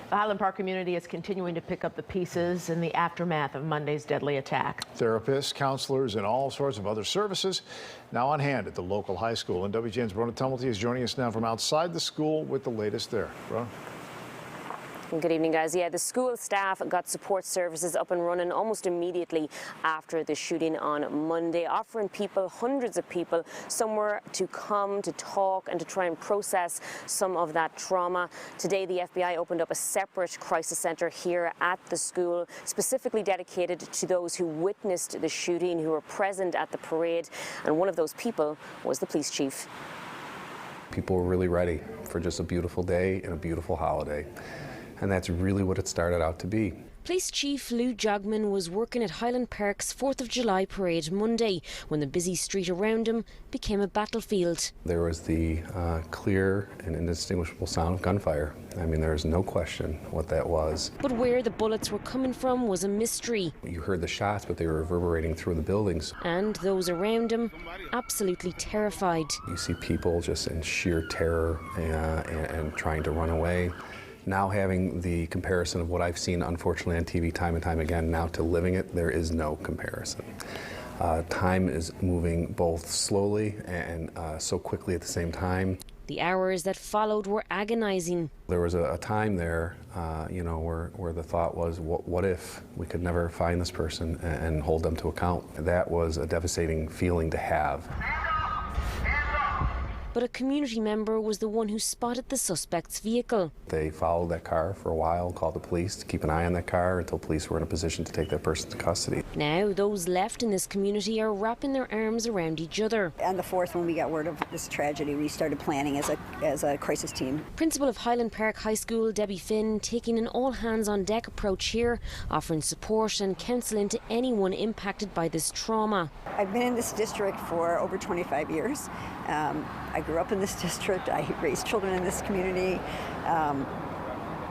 The Highland Park community is continuing to pick up the pieces in the aftermath of Monday's deadly attack. Therapists, counselors, and all sorts of other services now on hand at the local high school. And WGN's Rona Tumulty is joining us now from outside the school with the latest there. Rona? Good evening, guys. Yeah, the school staff got support services up and running almost immediately after the shooting on Monday, offering people, hundreds of people, somewhere to come to talk and to try and process some of that trauma. Today, the FBI opened up a separate crisis centre here at the school, specifically dedicated to those who witnessed the shooting, who were present at the parade. And one of those people was the police chief. People were really ready for just a beautiful day and a beautiful holiday. And that's really what it started out to be. Police Chief Lou Jogman was working at Highland Park's 4th of July parade Monday when the busy street around him became a battlefield. There was the clear and indistinguishable sound of gunfire. I mean, there is no question what that was. But where the bullets were coming from was a mystery. You heard the shots, but they were reverberating through the buildings. And those around him absolutely terrified. You see people just in sheer terror and trying to run away. Now having the comparison of what I've seen, unfortunately, on TV time and time again, now to living it, there is no comparison. Time is moving both slowly and so quickly at the same time. The hours that followed were agonizing. There was a time there, you know, where the thought was, what if we could never find this person and hold them to account? That was a devastating feeling to have. But a community member was the one who spotted the suspect's vehicle. They followed that car for a while, called the police to keep an eye on that car until police were in a position to take that person to custody. Now those left in this community are wrapping their arms around each other. On the 4th, when we got word of this tragedy, we started planning as a crisis team. Principal of Highland Park High School, Debbie Finn, taking an all-hands-on-deck approach here, offering support and counselling to anyone impacted by this trauma. I've been in this district for over 25 years. I grew up in this district. I raised children in this community.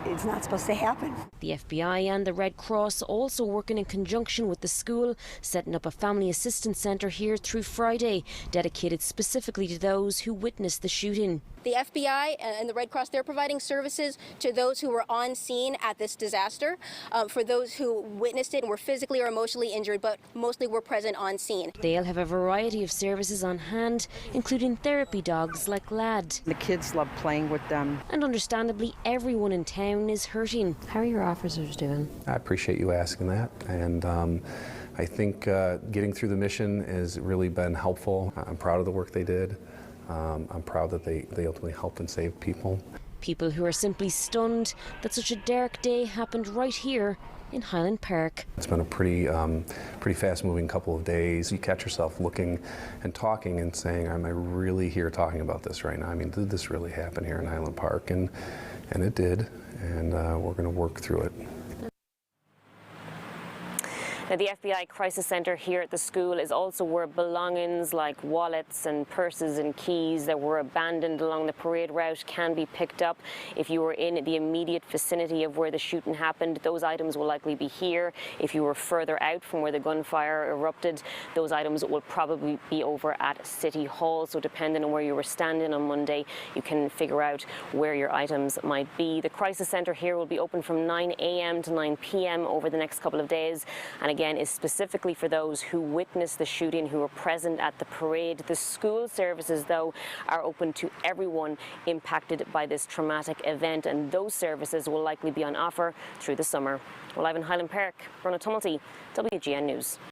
It's not supposed to happen. The FBI and the Red Cross also working in conjunction with the school, setting up a family assistance centre here through Friday, dedicated specifically to those who witnessed the shooting. The FBI and the Red Cross, they're providing services to those who were on scene at this disaster, for those who witnessed it and were physically or emotionally injured, but mostly were present on scene. They'll have a variety of services on hand, including therapy dogs like Lad. The kids love playing with them. And understandably, everyone in town is hurting. How are your officers doing? I appreciate you asking that. And I think getting through the mission has really been helpful. I'm proud of the work they did. I'm proud that they ultimately helped and saved people. People who are simply stunned that such a dark day happened right here in Highland Park. It's been a pretty fast-moving couple of days. You catch yourself looking and talking and saying, am I really here talking about this right now? I mean, did this really happen here in Highland Park? And it did, and we're going to work through it. Now, the FBI Crisis Centre here at the school is also where belongings like wallets and purses and keys that were abandoned along the parade route can be picked up. If you were in the immediate vicinity of where the shooting happened, those items will likely be here. If you were further out from where the gunfire erupted, those items will probably be over at City Hall. So depending on where you were standing on Monday, you can figure out where your items might be. The Crisis Centre here will be open from 9 a.m. to 9 p.m. over the next couple of days. And again, is specifically for those who witnessed the shooting, who were present at the parade. The school services, though, are open to everyone impacted by this traumatic event, and those services will likely be on offer through the summer. Well, live in Highland Park, Rona Tumulty, WGN News.